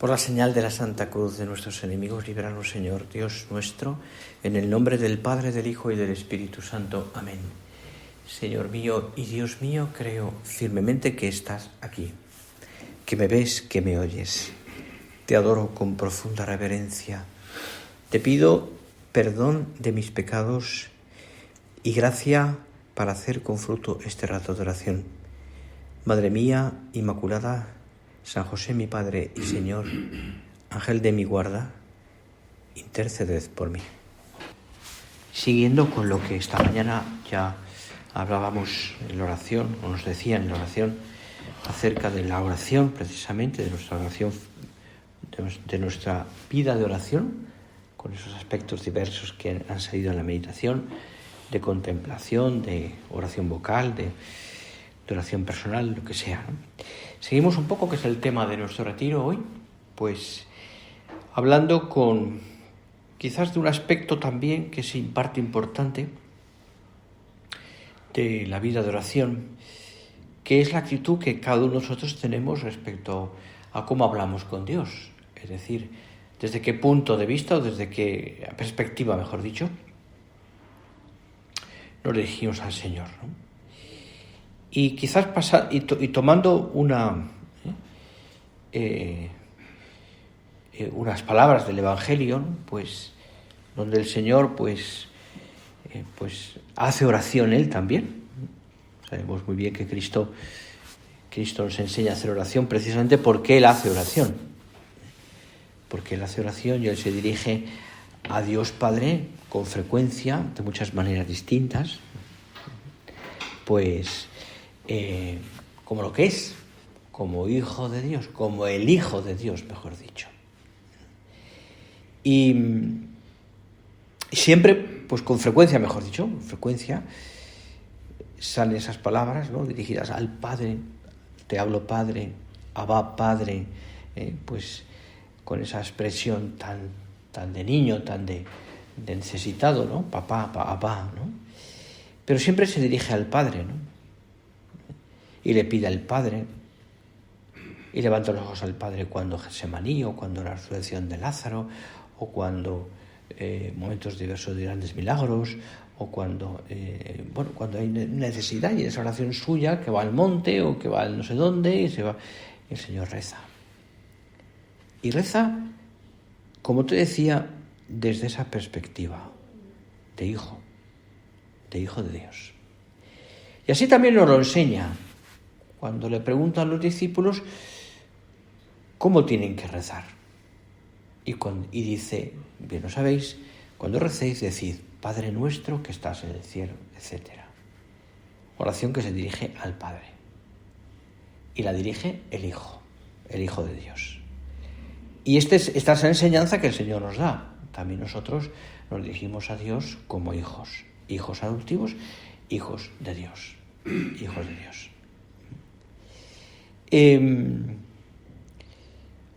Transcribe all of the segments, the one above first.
Por la señal de la Santa Cruz de nuestros enemigos, líbranos, Señor, Dios nuestro, en el nombre del Padre, del Hijo y del Espíritu Santo. Amén. Señor mío y Dios mío, creo firmemente que estás aquí, que me ves, que me oyes. Te adoro con profunda reverencia. Te pido perdón de mis pecados y gracia para hacer con fruto este rato de oración. Madre mía Inmaculada, San José mi Padre y Señor, Ángel de mi guarda, interceded por mí. Siguiendo con lo que esta mañana ya hablábamos en la oración, o nos decían en la oración, acerca de la oración, precisamente, de nuestra oración, de nuestra vida de oración, con esos aspectos diversos que han salido en la meditación, de contemplación, de oración vocal, de oración personal, lo que sea, ¿no? Seguimos un poco, que es el tema de nuestro retiro hoy, pues hablando quizás de un aspecto también que es parte importante de la vida de oración, que es la actitud que cada uno de nosotros tenemos respecto a cómo hablamos con Dios. Es decir, desde qué punto de vista o desde qué perspectiva, mejor dicho, nos dirigimos al Señor, ¿no? Y quizás tomando unas palabras del Evangelio, pues donde el Señor pues hace oración Él también. Sabemos muy bien que Cristo nos enseña a hacer oración precisamente porque Él hace oración. Porque Él hace oración y Él se dirige a Dios Padre con frecuencia, de muchas maneras distintas, pues como lo que es, como Hijo de Dios, como el Hijo de Dios, mejor dicho. Y siempre, pues con frecuencia, mejor dicho, con frecuencia salen esas palabras, ¿no?, dirigidas al Padre. Te hablo Padre, Abba Padre, pues con esa expresión tan de niño, tan de necesitado, ¿no? Papá, Abba, ¿no? Pero siempre se dirige al Padre, ¿no? Y le pide al Padre, y levanta los ojos al Padre cuando Getsemaní, o cuando la resurrección de Lázaro, o cuando momentos diversos de grandes milagros, o cuando hay necesidad, y esa oración suya que va al monte o que va al no sé dónde, y el Señor reza. Y reza, como te decía, desde esa perspectiva de hijo de Dios. Y así también nos lo enseña cuando le preguntan a los discípulos cómo tienen que rezar. Y dice, bien lo sabéis, cuando recéis decid, Padre nuestro que estás en el cielo, etc. Oración que se dirige al Padre. Y la dirige el Hijo de Dios. Y esta es la enseñanza que el Señor nos da. También nosotros nos dirigimos a Dios como hijos adoptivos, hijos de Dios. Hijos de Dios.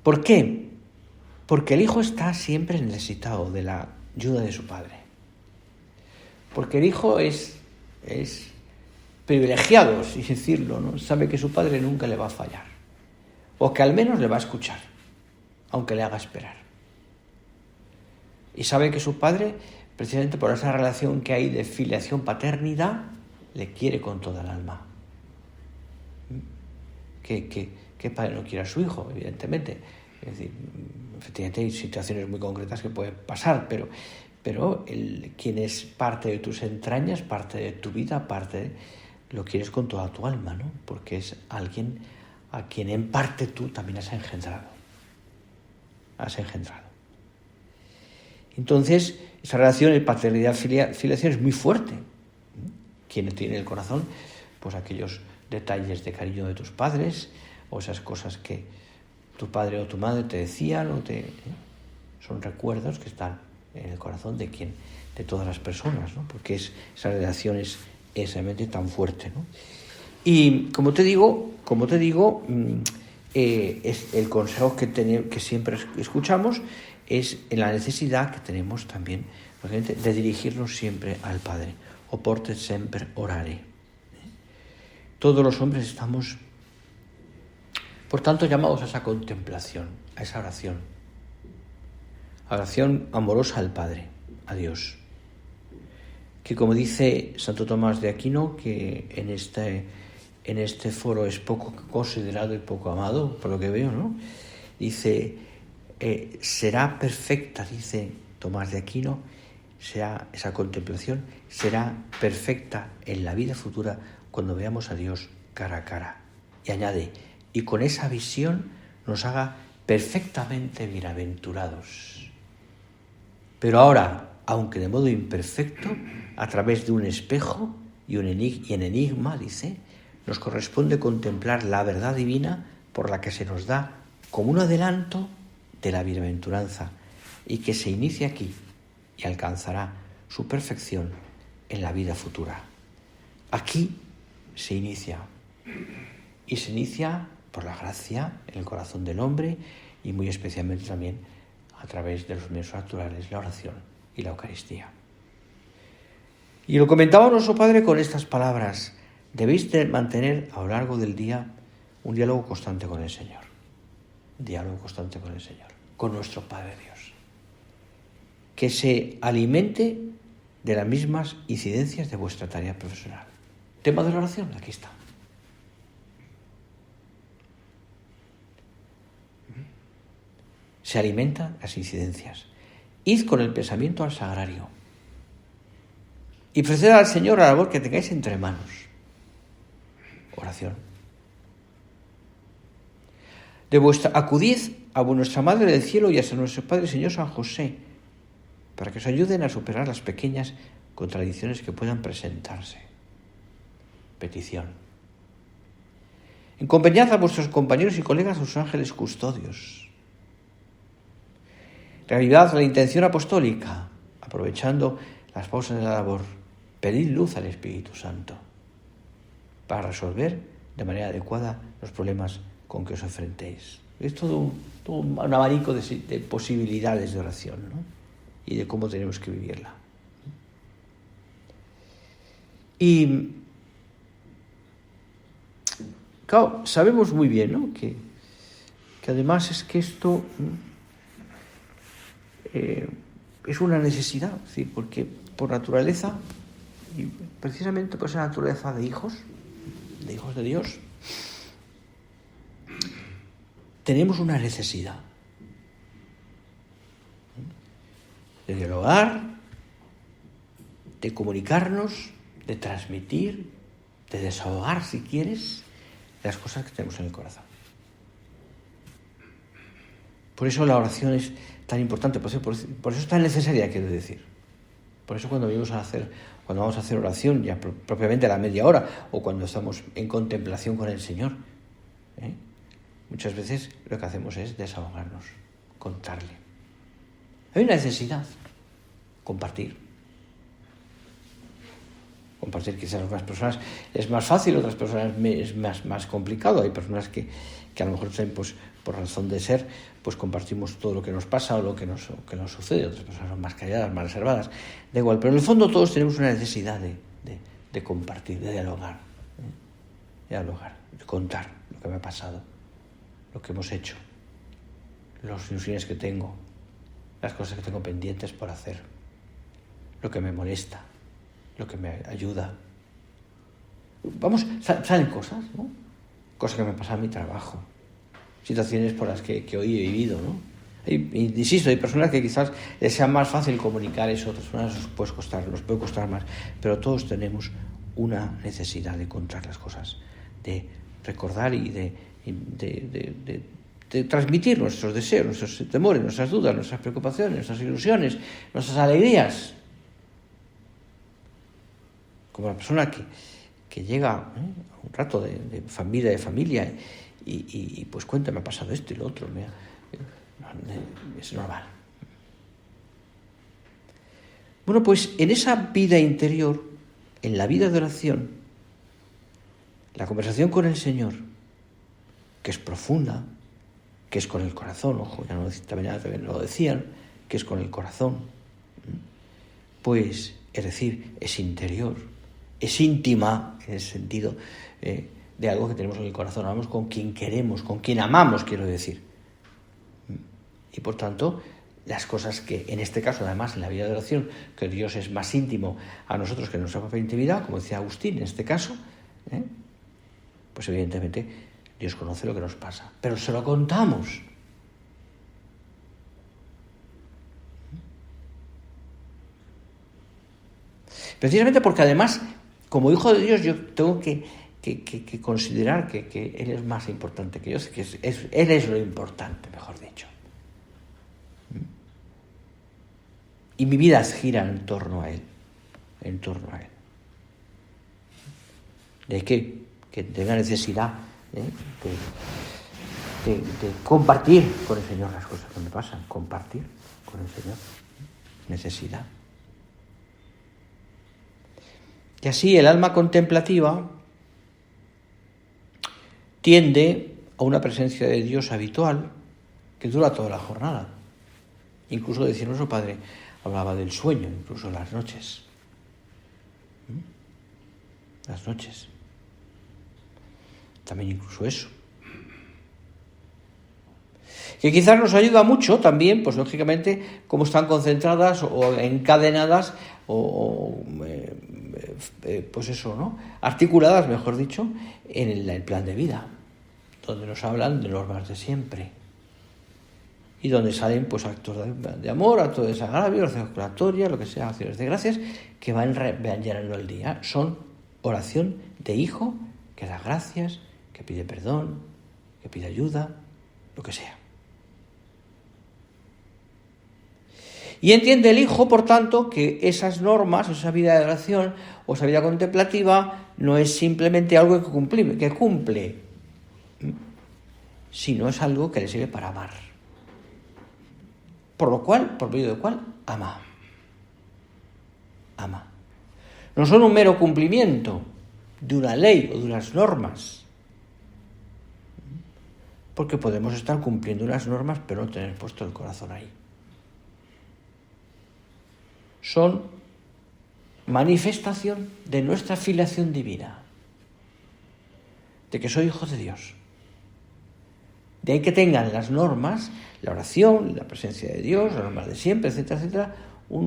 ¿Por qué? Porque el Hijo está siempre necesitado de la ayuda de su Padre. Porque el Hijo es privilegiado, si decirlo, ¿no? Sabe que su Padre nunca le va a fallar. O que al menos le va a escuchar, aunque le haga esperar. Y sabe que su Padre, precisamente por esa relación que hay de filiación-paternidad, le quiere con toda el alma. ¿Qué padre no quiere a su hijo? Evidentemente. Es decir, efectivamente hay situaciones muy concretas que pueden pasar, pero quien es parte de tus entrañas, parte de tu vida, lo quieres con toda tu alma, ¿no? Porque es alguien a quien en parte tú también has engendrado. Entonces, esa relación de paternidad-filiación es muy fuerte. Quien tiene en el corazón, pues aquellos detalles de cariño de tus padres, o esas cosas que tu padre o tu madre te decían, son recuerdos que están en el corazón de todas las personas, ¿no? Porque esa relación es realmente tan fuerte, ¿no? Y como te digo, es el consejo que siempre escuchamos es en la necesidad que tenemos también de dirigirnos siempre al Padre. Oportet semper orare. Todos los hombres estamos Por tanto, llamados a esa contemplación, a esa oración. Oración amorosa al Padre, a Dios. Que como dice Santo Tomás de Aquino, que en este foro es poco considerado y poco amado, por lo que veo, ¿no? Dice, será perfecta, dice Tomás de Aquino, esa contemplación será perfecta en la vida futura cuando veamos a Dios cara a cara. Y añade, y con esa visión nos haga perfectamente bienaventurados. Pero ahora, aunque de modo imperfecto, a través de un espejo y en enigma, dice, nos corresponde contemplar la verdad divina por la que se nos da como un adelanto de la bienaventuranza y que se inicia aquí y alcanzará su perfección en la vida futura. Aquí se inicia, y se inicia por la gracia en el corazón del hombre y muy especialmente también a través de los medios naturales, la oración y la Eucaristía. Y lo comentaba nuestro Padre con estas palabras: debéis de mantener a lo largo del día un diálogo constante con el Señor. Un diálogo constante con el Señor, con nuestro Padre Dios. Que se alimente de las mismas incidencias de vuestra tarea profesional. Tema de la oración, aquí está. Se alimentan las incidencias. Id con el pensamiento al sagrario y ofreced al Señor la labor que tengáis entre manos. Oración. Acudid a nuestra Madre del Cielo y a nuestro Padre Señor San José, para que os ayuden a superar las pequeñas contradicciones que puedan presentarse. Petición. Acompañad a vuestros compañeros y colegas, a sus ángeles custodios. Reavivad la intención apostólica, aprovechando las pausas de la labor. Pedid luz al Espíritu Santo para resolver de manera adecuada los problemas con que os enfrentéis. Es todo un abanico de posibilidades de oración, ¿no? Y de cómo tenemos que vivirla. Y claro, sabemos muy bien, ¿no? que además es que esto es una necesidad, ¿sí? Porque por naturaleza, y precisamente por esa naturaleza de hijos de Dios, tenemos una necesidad de dialogar, de comunicarnos, de transmitir, de desahogar, si quieres, las cosas que tenemos en el corazón. Por eso la oración es tan importante, por eso es tan necesaria, quiero decir. Por eso cuando vamos a hacer oración, ya propiamente a la media hora, o cuando estamos en contemplación con el Señor, muchas veces lo que hacemos es desahogarnos, contarle. Hay una necesidad, compartir. Compartir quizás a algunas personas es más fácil, otras personas es más complicado. Hay personas que a lo mejor pues, por razón de ser, pues compartimos todo lo que nos pasa o lo que nos sucede. Otras personas son más calladas, más reservadas. Da igual, pero en el fondo todos tenemos una necesidad de compartir, de dialogar. De contar lo que me ha pasado, lo que hemos hecho, las ilusiones que tengo, las cosas que tengo pendientes por hacer, lo que me molesta, lo que me ayuda. Salen cosas, ¿no? Cosas que me pasan en mi trabajo, situaciones por las que hoy he vivido, ¿no? Insisto, hay personas que quizás les sea más fácil comunicar eso, otras personas nos puede costar más, pero todos tenemos una necesidad de contar las cosas, de recordar y de transmitir nuestros deseos, nuestros temores, nuestras dudas, nuestras preocupaciones, nuestras ilusiones, nuestras alegrías. Como la persona que llega a un rato de familia y pues cuenta, me ha pasado esto y lo otro, es normal. Bueno, pues en esa vida interior, en la vida de oración, la conversación con el Señor, que es profunda, que es con el corazón, ojo, también lo decían, que es con el corazón, pues, es decir, es interior, es íntima, en el sentido de algo que tenemos en el corazón, hablamos con quien queremos, con quien amamos, quiero decir. Y por tanto, las cosas que, en este caso, además, en la vida de oración, que Dios es más íntimo a nosotros que nuestra propia intimidad, como decía Agustín en este caso, pues evidentemente Dios conoce lo que nos pasa, pero se lo contamos. Precisamente porque además, como hijo de Dios, yo tengo que considerar que Él es más importante que yo, que Él es lo importante, mejor dicho. Y mi vida gira en torno a Él, De que tenga necesidad de compartir con el Señor las cosas que me pasan, compartir con el Señor, necesidad. Y así el alma contemplativa tiende a una presencia de Dios habitual que dura toda la jornada. Incluso decía nuestro Padre, hablaba del sueño, incluso las noches. Las noches. También incluso eso. Que quizás nos ayuda mucho también, pues lógicamente, cómo están concentradas o encadenadas pues eso, ¿no? Articuladas, mejor dicho, en el plan de vida, donde nos hablan de normas de siempre y donde salen pues actos de amor, actos de desagravio, oraciones curatorias, lo que sea, acciones de gracias, que van llenando el día. Son oración de hijo que da gracias, que pide perdón, que pide ayuda, lo que sea. Y entiende el hijo, por tanto, que esas normas, esa vida de oración o esa vida contemplativa no es simplemente algo que cumple, sino es algo que le sirve para amar. Por medio del cual ama. Ama. No son un mero cumplimiento de una ley o de unas normas, porque podemos estar cumpliendo unas normas pero no tener puesto el corazón ahí. Son manifestación de nuestra filiación divina, de que soy hijo de Dios. De ahí que tengan las normas, la oración, la presencia de Dios, las normas de siempre, etcétera, etcétera,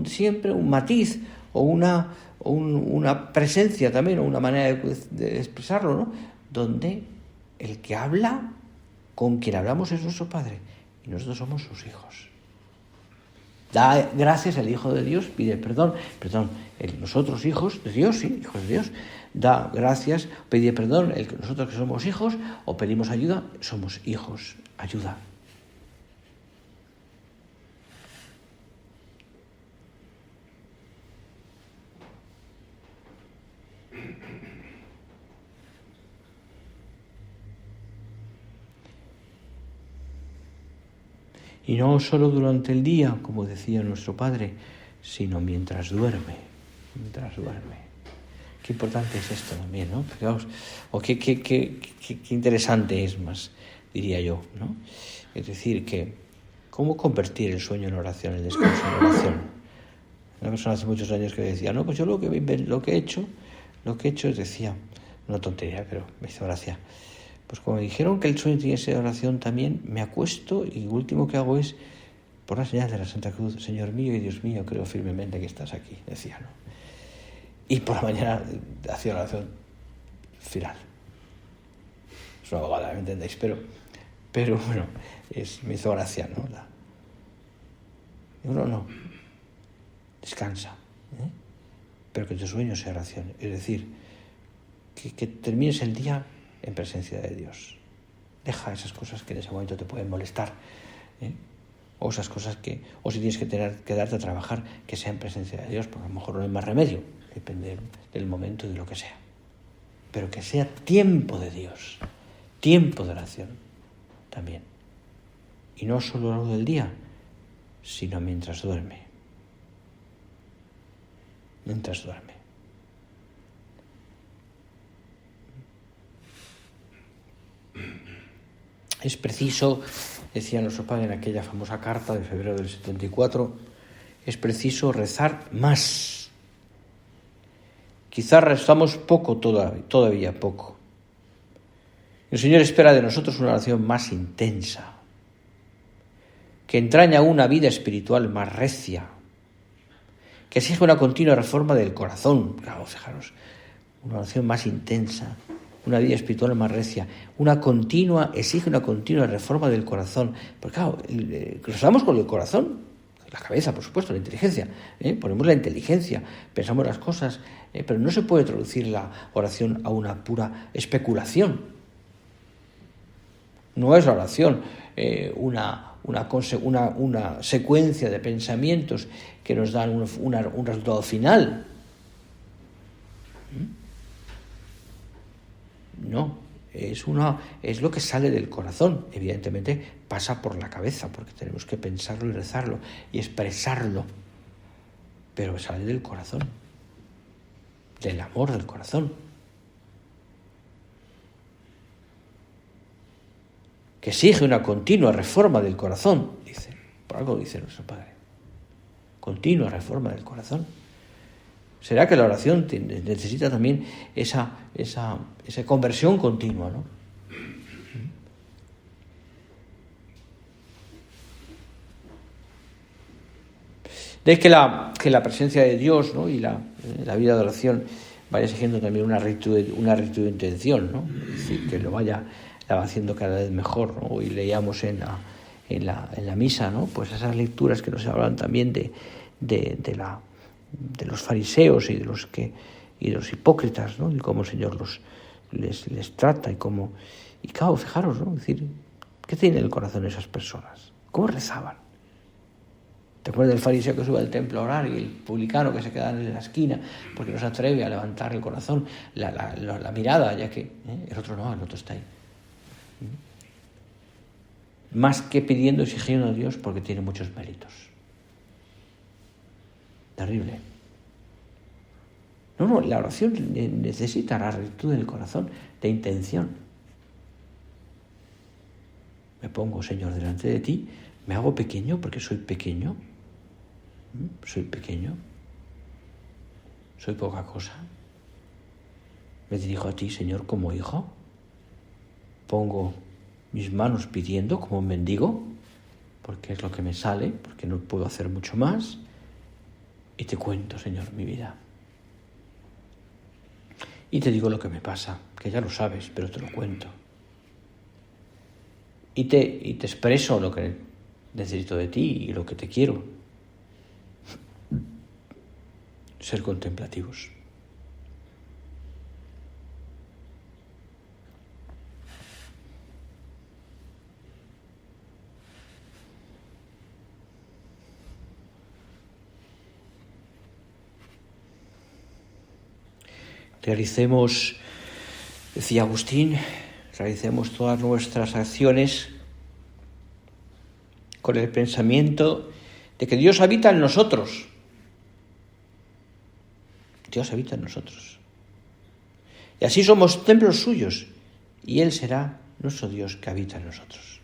siempre un matiz o una presencia también, o una manera de expresarlo, ¿no? Donde el que habla, con quien hablamos, es nuestro Padre, y nosotros somos sus hijos. Da gracias al Hijo de Dios, pide perdón, nosotros hijos de Dios, sí, hijos de Dios, da gracias, pide perdón, nosotros que somos hijos, o pedimos ayuda, somos hijos, ayuda. Y no solo durante el día, como decía nuestro Padre, sino mientras duerme. Qué importante es esto también, ¿no? Fijaos, o qué interesante es más, diría yo, ¿no? Es decir, que cómo convertir el sueño en oración, el descanso en oración. Una persona hace muchos años que decía, no, pues yo lo que he hecho es, decía, una tontería, pero me hizo gracia. Pues como me dijeron que el sueño tiene que ser oración también, me acuesto y lo último que hago es, por la señal de la Santa Cruz, Señor mío y Dios mío, creo firmemente que estás aquí, decía, ¿no? Y por la mañana hacía oración final. Es una bobada, ¿me entendéis? Pero bueno, me hizo gracia, ¿no? No, descansa, pero que tu sueño sea oración. Es decir, que termines el día en presencia de Dios. Deja esas cosas que en ese momento te pueden molestar, o esas cosas o si tienes que quedarte a trabajar, que sea en presencia de Dios, porque a lo mejor no hay más remedio, depende del momento y de lo que sea, pero que sea tiempo de Dios, tiempo de oración también, y no solo a lo largo del día, sino mientras duerme. Es preciso, decía nuestro Padre en aquella famosa carta de febrero del 74, es preciso rezar más. Quizás rezamos poco todavía poco, El Señor espera de nosotros una oración más intensa, que entraña una vida espiritual más recia, que exige una continua reforma del corazón. Claro, fijaros, una oración más intensa, una vida espiritual más recia, exige una continua reforma del corazón. Porque claro, rezamos con el corazón, la cabeza, por supuesto, la inteligencia, ponemos la inteligencia, pensamos las cosas, pero no se puede traducir la oración a una pura especulación. No es la oración una secuencia de pensamientos que nos dan un resultado final. No, es lo que sale del corazón. Evidentemente pasa por la cabeza, porque tenemos que pensarlo y rezarlo y expresarlo, pero sale del corazón, del amor del corazón, que exige una continua reforma del corazón, dice, por algo dice nuestro Padre, continua reforma del corazón. ¿Será que la oración necesita también esa conversión continua, ¿no? De que la presencia de Dios, ¿no? Y la vida de oración vaya exigiendo también una rectitud de intención, ¿no? Es decir, que la va haciendo cada vez mejor, ¿no? Hoy leíamos en la misa, ¿no? Pues esas lecturas que nos hablan también de los fariseos y de los hipócritas, ¿no? Y cómo el Señor les trata y claro, fijaros, ¿no? Es decir, ¿qué tiene en el corazón esas personas? ¿Cómo rezaban? ¿Te acuerdas del fariseo que sube al templo a orar y el publicano que se queda en la esquina porque no se atreve a levantar el corazón, la mirada, ya que el otro está ahí? Más que pidiendo, exigiendo a Dios porque tiene muchos méritos. Terrible. No, la oración necesita la rectitud del corazón, de intención. Me pongo, Señor, delante de ti, me hago pequeño porque soy pequeño. Soy pequeño. Soy poca cosa. Me dirijo a ti, Señor, como hijo. Pongo mis manos pidiendo como un mendigo, porque es lo que me sale, porque no puedo hacer mucho más. Y te cuento, Señor, mi vida. Y te digo lo que me pasa, que ya lo sabes, pero te lo cuento. Y te expreso lo que necesito de ti y lo que te quiero. Ser contemplativos. Realicemos, decía Agustín, realicemos todas nuestras acciones con el pensamiento de que Dios habita en nosotros. Dios habita en nosotros. Y así somos templos suyos, y Él será nuestro Dios que habita en nosotros.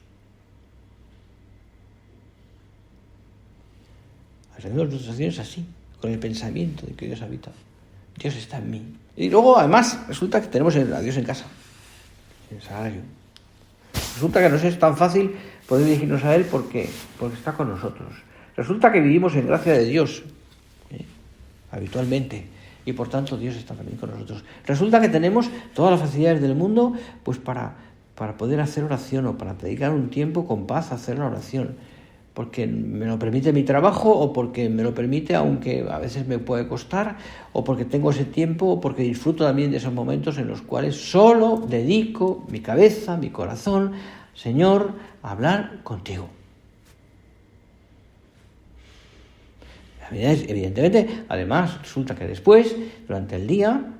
Hacemos nuestras acciones así, con el pensamiento de que Dios habita. Dios está en mí. Y luego, además, resulta que tenemos a Dios en casa, en el sagrario. Resulta que no es tan fácil poder dirigirnos a Él porque está con nosotros. Resulta que vivimos en gracia de Dios, habitualmente, y por tanto Dios está también con nosotros. Resulta que tenemos todas las facilidades del mundo pues para poder hacer oración o para dedicar un tiempo con paz a hacer la oración, porque me lo permite mi trabajo o porque me lo permite, aunque a veces me puede costar, o porque tengo ese tiempo, o porque disfruto también de esos momentos en los cuales solo dedico mi cabeza, mi corazón, Señor, a hablar contigo. Evidentemente, además, resulta que después, durante el día,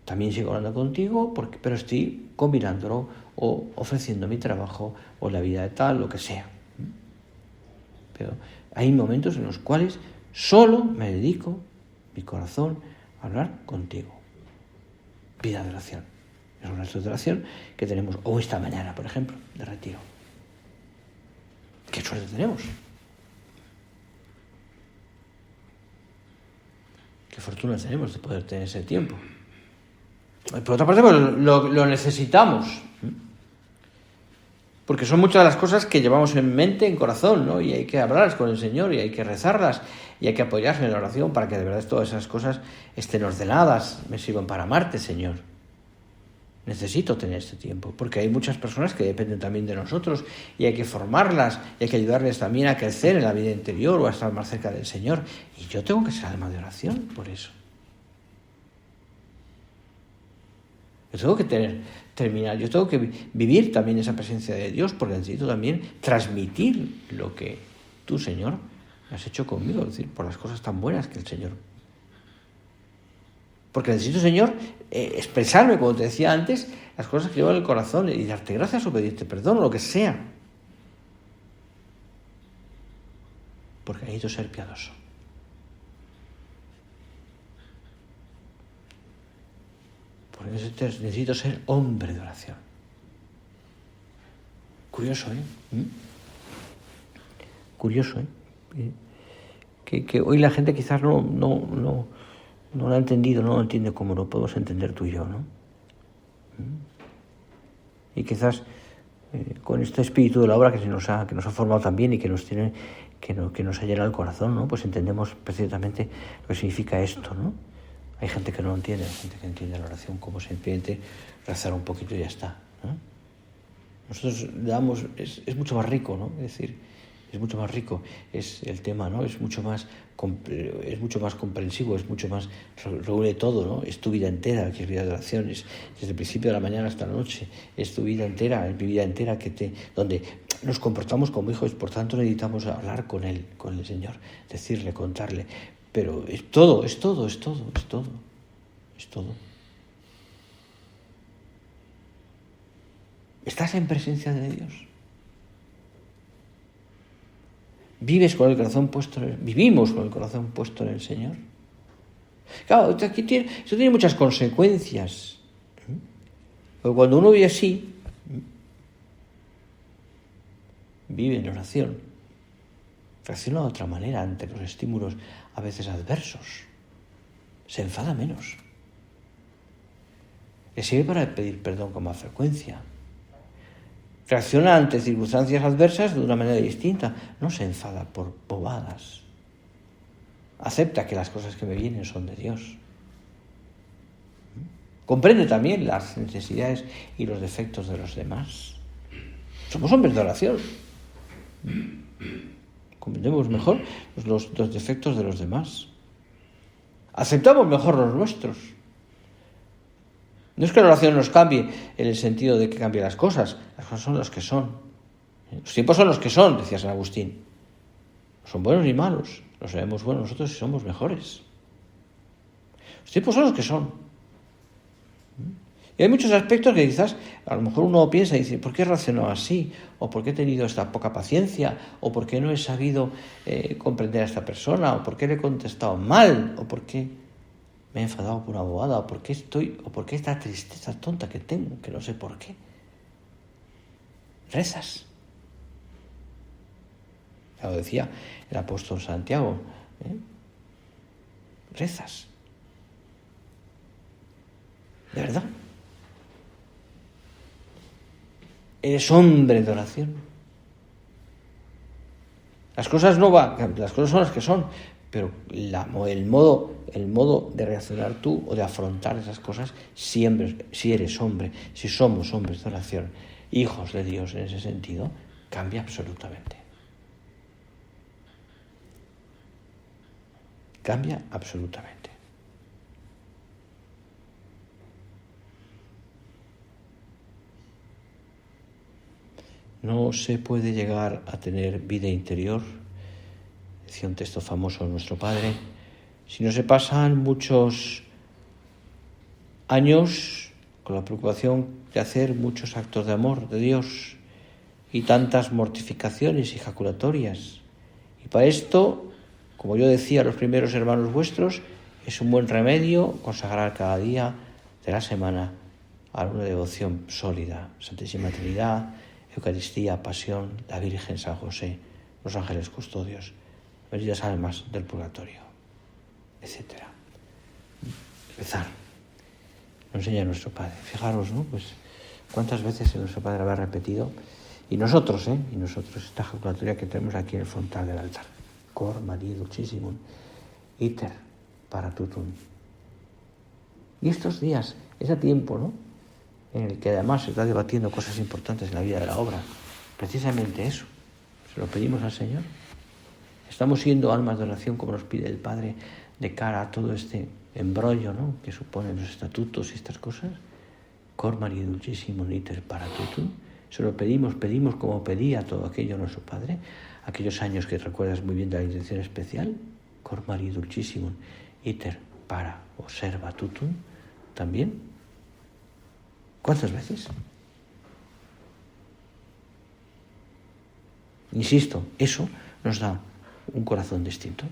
también sigo hablando contigo, pero estoy combinándolo o ofreciendo mi trabajo o la vida de tal, lo que sea. Pero hay momentos en los cuales solo me dedico mi corazón a hablar contigo. Vida de oración. Es un acto de oración que tenemos hoy esta mañana, por ejemplo, de retiro. ¿Qué suerte tenemos? Qué fortuna tenemos de poder tener ese tiempo. por otra parte, pues, lo necesitamos. Porque son muchas de las cosas que llevamos en mente, en corazón, ¿no? Y hay que hablarlas con el Señor y hay que rezarlas y hay que apoyarse en la oración para que de verdad todas esas cosas estén ordenadas, me sirvan para amarte, Señor. Necesito tener este tiempo, porque hay muchas personas que dependen también de nosotros y hay que formarlas y hay que ayudarles también a crecer en la vida interior o a estar más cerca del Señor. Y yo tengo que ser alma de oración por eso. Yo tengo que terminar, yo tengo que vivir también esa presencia de Dios, porque necesito también transmitir lo que tú, Señor, has hecho conmigo, es decir, por las cosas tan buenas que el Señor. Porque necesito, Señor, expresarme, como te decía antes, las cosas que llevo en el corazón y darte gracias o pedirte perdón o lo que sea. Porque necesito ser piadoso. Porque necesito ser hombre de oración. Curioso, ¿eh? Curioso, ¿eh? Que hoy la gente quizás no lo ha entendido, no lo entiende como lo podemos entender tú y yo, ¿no? Y quizás con este espíritu de la obra que nos ha formado también y que nos ha llenado el corazón, ¿no? Pues entendemos perfectamente lo que significa esto, ¿no? Hay gente que no lo entiende, hay gente que entiende la oración como simplemente rezar un poquito y ya está, ¿no? Nosotros damos, es mucho más rico, ¿no? Es decir, es mucho más rico, es el tema, ¿no? Es mucho más comprensivo, es mucho más, reúne todo, ¿no? Es tu vida entera, que es vida de oración, es desde el principio de la mañana hasta la noche, es tu vida entera, es mi vida entera, donde nos comportamos como hijos, por tanto necesitamos hablar con Él, con el Señor, decirle, contarle, pero es todo. ¿Estás en presencia de Dios? ¿Vivimos con el corazón puesto en el Señor? Claro, eso tiene muchas consecuencias. Porque cuando uno vive así, vive en oración, reacciona de otra manera ante los estímulos a veces adversos. Se enfada menos. Le sirve para pedir perdón con más frecuencia. Reacciona ante circunstancias adversas de una manera distinta. No se enfada por bobadas. Acepta que las cosas que me vienen son de Dios. Comprende también las necesidades y los defectos de los demás. Somos hombres de oración. Comprendemos mejor los defectos de los demás. Aceptamos mejor los nuestros. No es que la oración nos cambie en el sentido de que cambie las cosas son las que son. Los tiempos son los que son, decía San Agustín. No son buenos ni malos, los sabemos buenos nosotros y somos mejores. Los tiempos son los que son. Y hay muchos aspectos que quizás a lo mejor uno piensa y dice, ¿por qué he reaccionado así? ¿O por qué he tenido esta poca paciencia? ¿O por qué no he sabido comprender a esta persona? ¿O por qué le he contestado mal? ¿O por qué me he enfadado por una bobada? ¿O por qué esta tristeza tonta que tengo, que no sé por qué? Rezas. Ya lo decía el apóstol Santiago. Rezas. ¿De verdad? Eres hombre de oración. Las cosas son las que son, pero el modo de reaccionar tú o de afrontar esas cosas, siempre, si eres hombre, si somos hombres de oración, hijos de Dios en ese sentido, cambia absolutamente. Cambia absolutamente. No se puede llegar a tener vida interior, decía un texto famoso de nuestro Padre, si no se pasan muchos años con la preocupación de hacer muchos actos de amor de Dios y tantas mortificaciones y jaculatorias. Y para esto, como yo decía a los primeros hermanos vuestros, es un buen remedio consagrar cada día de la semana a una devoción sólida, Santísima Trinidad, Eucaristía, Pasión, la Virgen, San José, los ángeles custodios, benditas almas del purgatorio, etc. Rezar. nos enseña nuestro Padre. Fijaros, ¿no? Pues cuántas veces nuestro Padre habrá repetido, y nosotros, esta ejaculatoria que tenemos aquí en el frontal del altar. Cor María Dulcissimum, iter para tutum. Y estos días, ese tiempo, ¿no?, en el que además se está debatiendo cosas importantes en la vida de la obra, precisamente eso, se lo pedimos al Señor. Estamos siendo almas de oración como nos pide el Padre de cara a todo este embrollo, ¿no?, que suponen los estatutos y estas cosas. Cor María Dulcissimum, iter para tutum. Se lo pedimos como pedía todo aquello nuestro Padre, aquellos años que recuerdas muy bien de la intención especial. Cor María Dulcissimum, iter para observa tutum. También. ¿Cuántas veces? Insisto, eso nos da un corazón distinto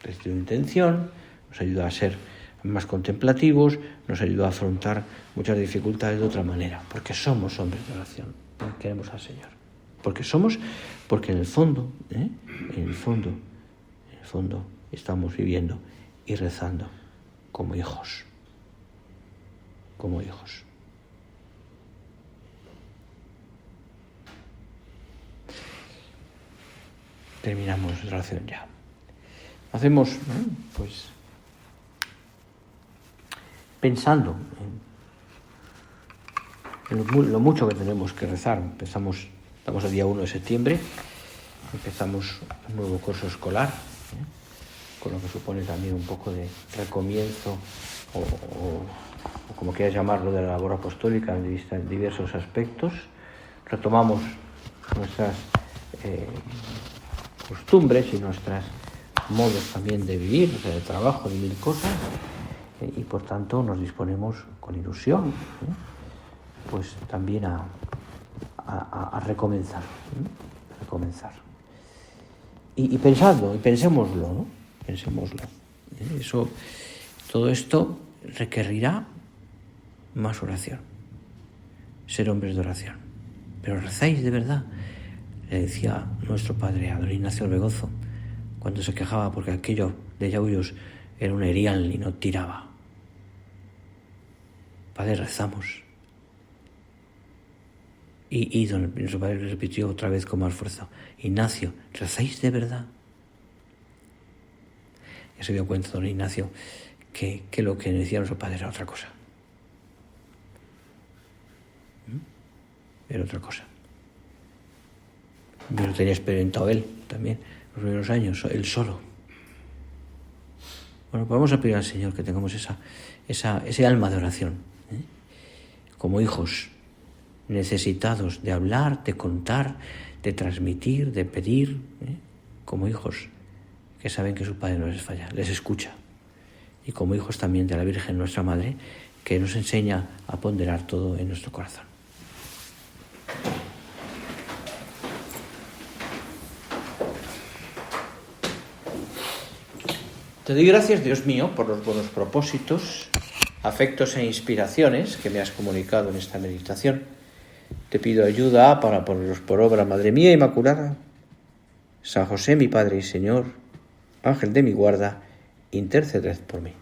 de intención, nos ayuda a ser más contemplativos, nos ayuda a afrontar muchas dificultades de otra manera, porque somos hombres de oración, porque queremos al Señor, porque en el fondo estamos viviendo y rezando como hijos. Terminamos la oración ya. Hacemos, pues, pensando en lo mucho que tenemos que rezar. Estamos el día 1 de septiembre, empezamos un nuevo curso escolar, con lo que supone también un poco de recomienzo o como quieras llamarlo, de la labor apostólica en diversos aspectos. Retomamos nuestras costumbres y nuestros modos también de vivir, de trabajo, de mil cosas, y por tanto nos disponemos con ilusión, pues también a recomenzar, y pensémoslo, ¿no? Pensémoslo. Todo esto requerirá más oración, ser hombres de oración. Pero rezáis de verdad, le decía nuestro padre a don Ignacio Orbegozo cuando se quejaba porque aquello de Yauyos era un erial y no tiraba. Padre, rezamos. Y nuestro padre le repitió otra vez con más fuerza: Ignacio, ¿rezáis de verdad? Ya se dio cuenta don Ignacio que lo que decía nuestro padre era otra cosa. Era otra cosa. Yo lo tenía experimentado él también, los primeros años, él solo. Bueno, pues vamos a pedir al Señor que tengamos ese alma de oración, como hijos necesitados de hablar, de contar, de transmitir, de pedir, como hijos que saben que su Padre no les falla, les escucha. Y como hijos también de la Virgen, nuestra Madre, que nos enseña a ponderar todo en nuestro corazón. Te doy gracias, Dios mío, por los buenos propósitos, afectos e inspiraciones que me has comunicado en esta meditación. Te pido ayuda para ponerlos por obra, Madre mía Inmaculada. San José, mi Padre y Señor, Ángel de mi guarda, interceded por mí.